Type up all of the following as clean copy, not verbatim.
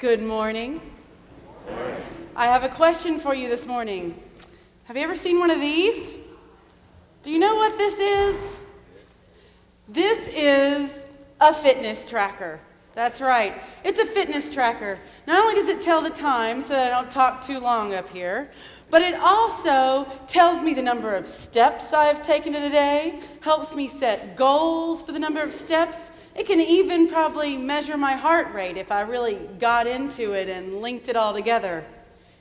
Good morning. I have a question for you this morning. Have you ever seen one of these? Do you know what this is? This is a fitness tracker. That's right. It's a fitness tracker. Not only does it tell the time so that I don't talk too long up here, but it also tells me the number of steps I've taken in a day, helps me set goals for the number of steps. It can even probably measure my heart rate if I really got into it and linked it all together.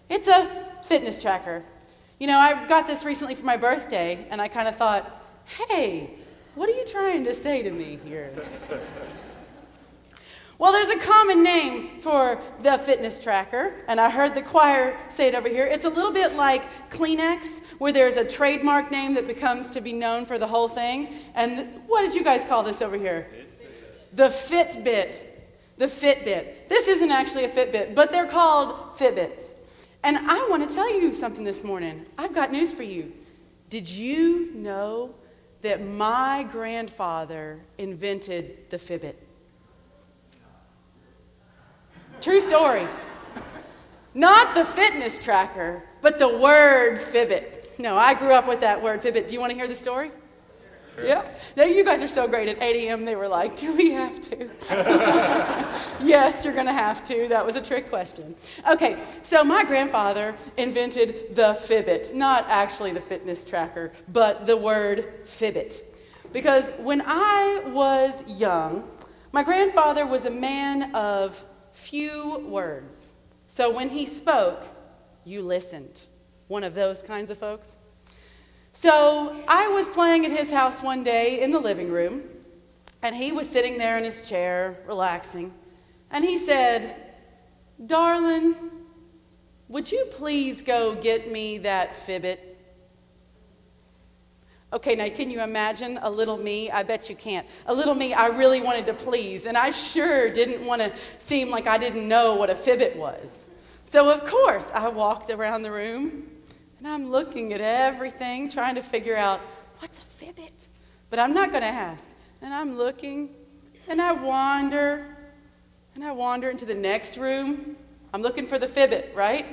It's a fitness tracker. You know, I got this recently for my birthday, and I kind of thought, hey, what are you trying to say to me here? Well, there's a common name for the fitness tracker, and I heard the choir say it over here. It's a little bit like Kleenex, where there's a trademark name that becomes to be known for the whole thing. And what did you guys call this over here? The Fitbit. The Fitbit. This isn't actually a Fitbit, but they're called Fitbits. And I want to tell you something this morning. I've got news for you. Did you know that my grandfather invented the Fitbit? True story. Not the fitness tracker, but the word Fitbit. No, I grew up with that word Fitbit. Do you want to hear the story? Sure. Yep. Now, you guys are so great. At 8 a.m., they were like, do we have to? Yes, you're going to have to. That was a trick question. Okay, so my grandfather invented the Fitbit. Not actually the fitness tracker, but the word Fitbit. Because when I was young, my grandfather was a man of few words. So when he spoke, you listened. One of those kinds of folks. So I was playing at his house one day in the living room, and he was sitting there in his chair, relaxing, and he said, "Darling, would you please go get me that Fitbit?" Okay, now can you imagine a little me? I bet you can't. A little me I really wanted to please, and I sure didn't want to seem like I didn't know what a Fitbit was. So of course, I walked around the room, and I'm looking at everything, trying to figure out, what's a Fitbit? But I'm not going to ask. And I'm looking, and I wander into the next room. I'm looking for the Fitbit, right?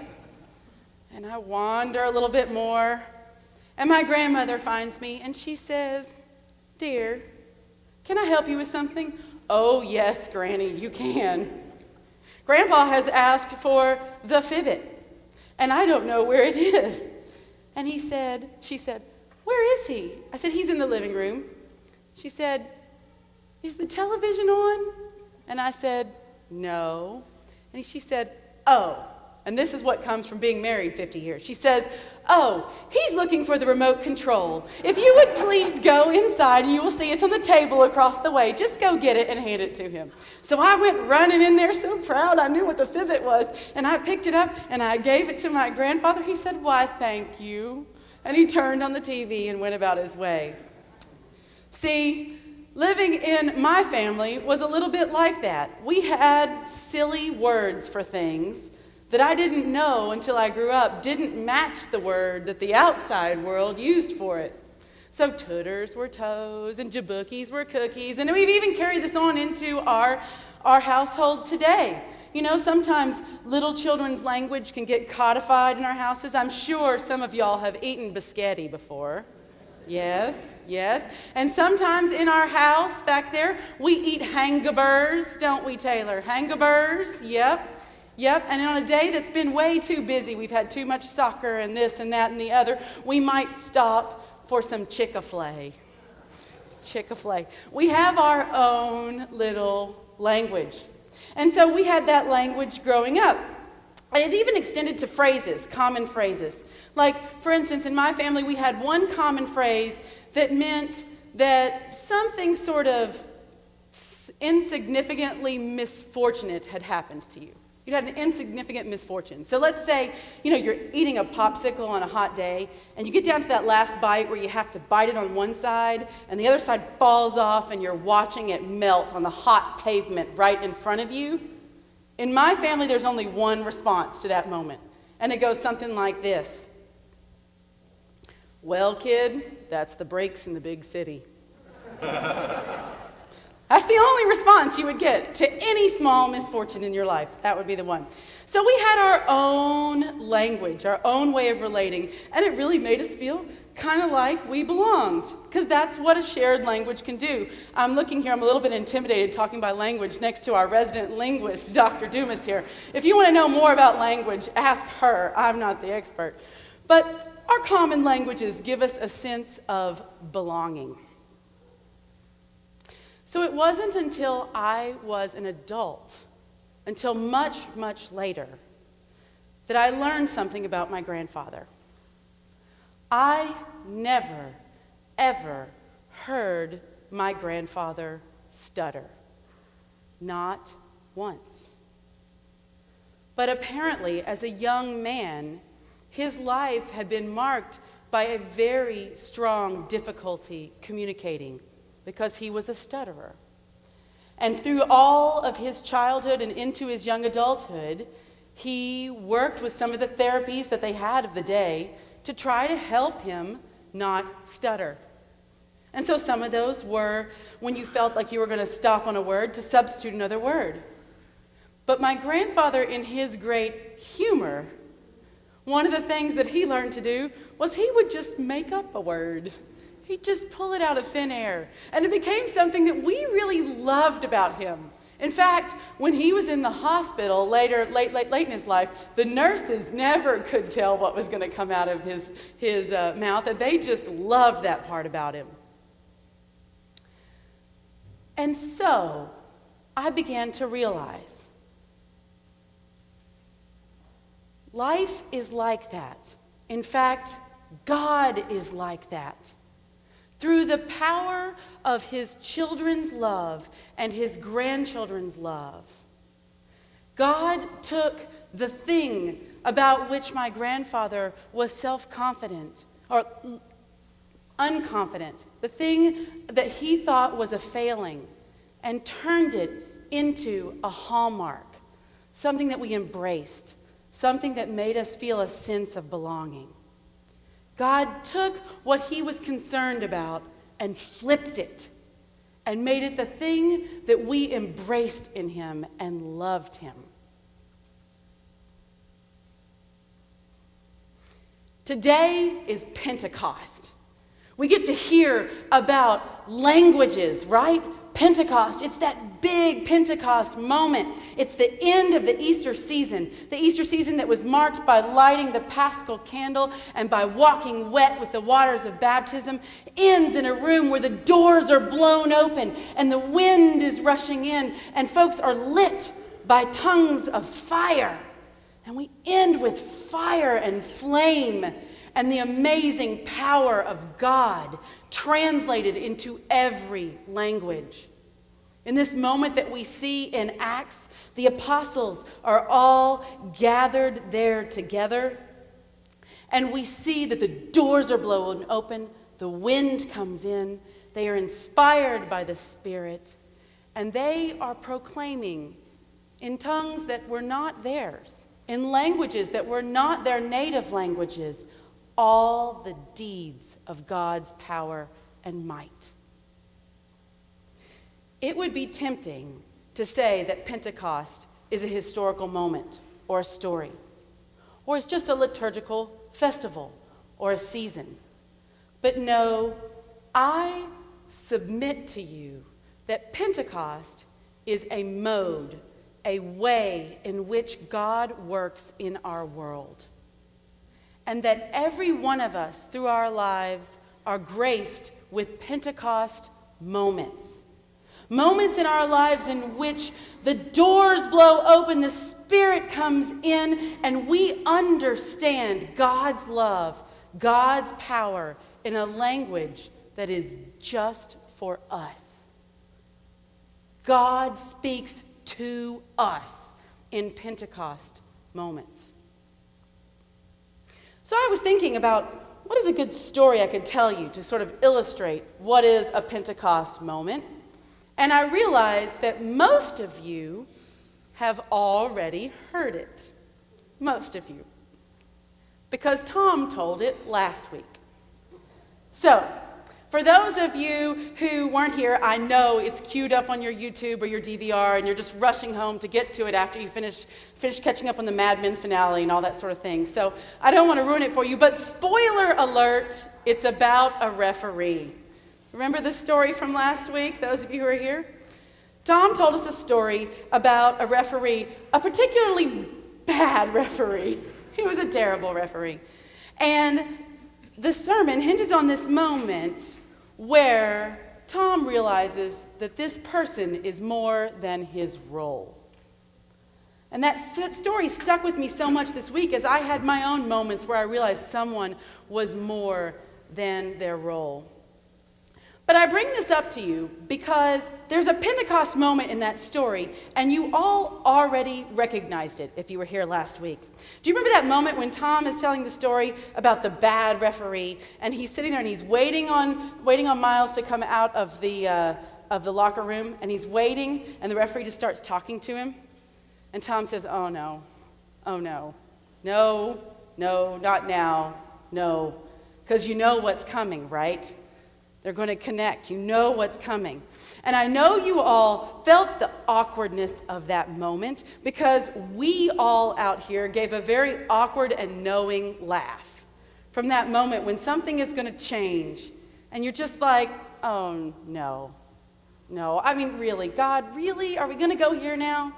And I wander a little bit more. And my grandmother finds me, and she says, "Dear, can I help you with something?" "Oh, yes, Granny, you can. Grandpa has asked for the Fitbit, and I don't know where it is." And she said, "Where is he?" I said, "He's in the living room." She said, "Is the television on?" And I said, "No." And she said, "Oh," and this is what comes from being married 50 years. She says, "Oh, he's looking for the remote control. If you would please go inside, and you will see it's on the table across the way. Just go get it and hand it to him." So I went running in there so proud I knew what the Fitbit was, and I picked it up, and I gave it to my grandfather. He said, "Why, thank you." And he turned on the TV and went about his way. See, living in my family was a little bit like that. We had silly words for things that I didn't know until I grew up didn't match the word that the outside world used for it. So tooters were toes and jabookies were cookies, and we've even carried this on into our household today. You know, sometimes little children's language can get codified in our houses. I'm sure some of y'all have eaten biscotti before. Yes. And sometimes in our house back there, we eat hangaburs, don't we, Taylor? Hangaburs, Yep, and on a day that's been way too busy, we've had too much soccer and this and that and the other, we might stop for some Chick-fil-A. Chick-fil-A. We have our own little language. And so we had that language growing up. And it even extended to phrases, common phrases. Like, for instance, in my family, we had one common phrase that meant that something sort of insignificantly misfortunate had happened to you. You had an insignificant misfortune. So let's say, you're eating a popsicle on a hot day, and you get down to that last bite where you have to bite it on one side, and the other side falls off, and you're watching it melt on the hot pavement right in front of you. In my family, there's only one response to that moment, and it goes something like this. "Well, kid, that's the brakes in the big city." That's the only response you would get to any small misfortune in your life. That would be the one. So we had our own language, our own way of relating, and it really made us feel kind of like we belonged, because that's what a shared language can do. I'm looking here, I'm a little bit intimidated talking by language next to our resident linguist, Dr. Dumas here. If you want to know more about language, ask her. I'm not the expert. But our common languages give us a sense of belonging. So it wasn't until I was an adult, until much, much later, that I learned something about my grandfather. I never, ever heard my grandfather stutter. Not once. But apparently, as a young man, his life had been marked by a very strong difficulty communicating, because he was a stutterer. And through all of his childhood and into his young adulthood, he worked with some of the therapies that they had of the day to try to help him not stutter. And so some of those were when you felt like you were going to stop on a word, to substitute another word. But my grandfather, in his great humor, one of the things that he learned to do was he would just make up a word. He'd just pull it out of thin air. And it became something that we really loved about him. In fact, when he was in the hospital late in his life, the nurses never could tell what was going to come out of his mouth, and they just loved that part about him. And so I began to realize life is like that. In fact, God is like that. Through the power of his children's love and his grandchildren's love, God took the thing about which my grandfather was self-confident or unconfident, the thing that he thought was a failing, and turned it into a hallmark, something that we embraced, something that made us feel a sense of belonging. God took what he was concerned about and flipped it and made it the thing that we embraced in him and loved him. Today is Pentecost. We get to hear about languages, right? Pentecost, it's that big Pentecost moment. It's the end of the Easter season that was marked by lighting the Paschal candle and by walking wet with the waters of baptism, ends in a room where the doors are blown open and the wind is rushing in and folks are lit by tongues of fire. And we end with fire and flame and the amazing power of God translated into every language. In this moment that we see in Acts, the apostles are all gathered there together, and we see that the doors are blown open, the wind comes in, they are inspired by the Spirit, and they are proclaiming in tongues that were not theirs, in languages that were not their native languages, all the deeds of God's power and might. It would be tempting to say that Pentecost is a historical moment or a story, or it's just a liturgical festival or a season. But no, I submit to you that Pentecost is a mode, a way in which God works in our world. And that every one of us through our lives are graced with Pentecost moments. Moments in our lives in which the doors blow open, the Spirit comes in, and we understand God's love, God's power in a language that is just for us. God speaks to us in Pentecost moments. So I was thinking about what is a good story I could tell you to sort of illustrate what is a Pentecost moment. And I realized that most of you have already heard it. Most of you. Because Tom told it last week. So, For those of you who weren't here, I know it's queued up on your YouTube or your DVR, and you're just rushing home to get to it after you finish catching up on the Mad Men finale and all that sort of thing. So I don't want to ruin it for you, but spoiler alert, it's about a referee. Remember the story from last week, those of you who are here? Tom told us a story about a referee, a particularly bad referee. He was a terrible referee. And the sermon hinges on this moment where Tom realizes that this person is more than his role. And that story stuck with me so much this week as I had my own moments where I realized someone was more than their role. But I bring this up to you because there's a Pentecost moment in that story, and you all already recognized it if you were here last week. Do you remember that moment when Tom is telling the story about the bad referee, and he's sitting there and he's waiting on Miles to come out of the locker room, and he's waiting, and the referee just starts talking to him, and Tom says, "Oh no, no, not now, no," because you know what's coming, right? They're going to connect. You know what's coming. And I know you all felt the awkwardness of that moment because we all out here gave a very awkward and knowing laugh from that moment when something is going to change. And you're just like, oh, no. I mean, really, God, really? Are we going to go here now?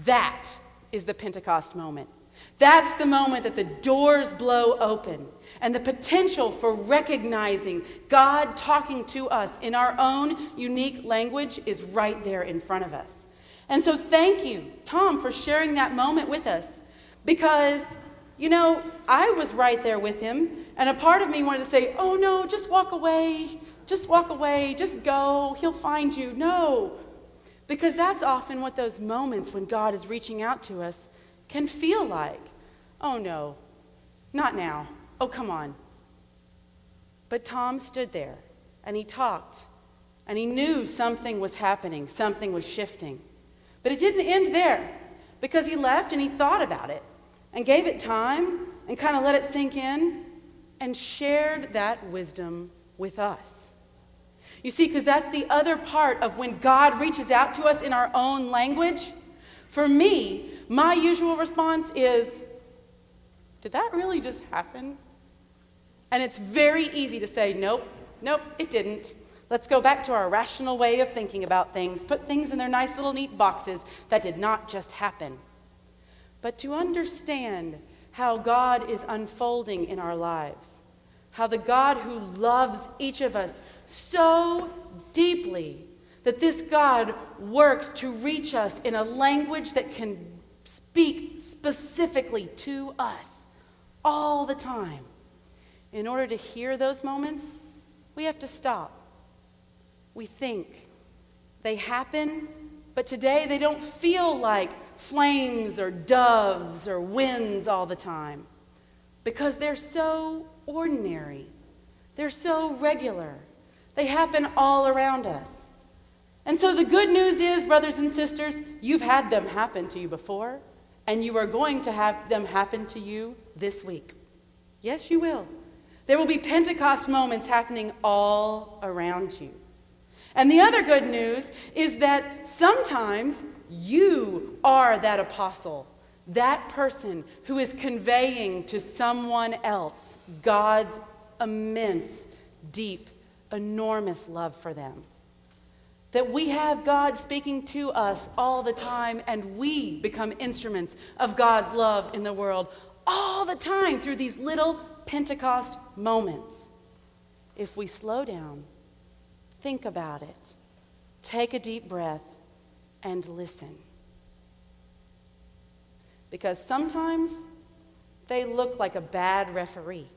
That is the Pentecost moment. That's the moment that the doors blow open and the potential for recognizing God talking to us in our own unique language is right there in front of us. And so thank you, Tom, for sharing that moment with us because, I was right there with him, and a part of me wanted to say, oh no, just walk away, just go, he'll find you. No, because that's often what those moments when God is reaching out to us can feel like. Oh no, not now. Oh, come on. But Tom stood there and he talked and he knew something was happening, something was shifting. But it didn't end there because he left and he thought about it and gave it time and kind of let it sink in and shared that wisdom with us. You see, because that's the other part of when God reaches out to us in our own language. For me, my usual response is, did that really just happen? And it's very easy to say, nope, it didn't. Let's go back to our rational way of thinking about things, put things in their nice little neat boxes. That did not just happen. But to understand how God is unfolding in our lives, how the God who loves each of us so deeply that this God works to reach us in a language that can speak specifically to us all the time. In order to hear those moments, we have to stop. We think. They happen, but today they don't feel like flames or doves or winds all the time because they're so ordinary. They're so regular. They happen all around us. And so the good news is, brothers and sisters, you've had them happen to you before, and you are going to have them happen to you this week. Yes, you will. There will be Pentecost moments happening all around you. And the other good news is that sometimes you are that apostle, that person who is conveying to someone else God's immense, deep, enormous love for them. That we have God speaking to us all the time, and we become instruments of God's love in the world all the time through these little Pentecost moments. If we slow down, think about it, take a deep breath, and listen. Because sometimes they look like a bad referee.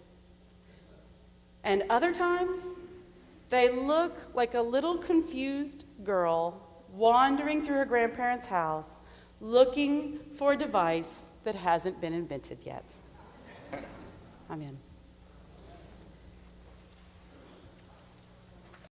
And other times, they look like a little confused girl wandering through her grandparents' house looking for a device that hasn't been invented yet. Amen.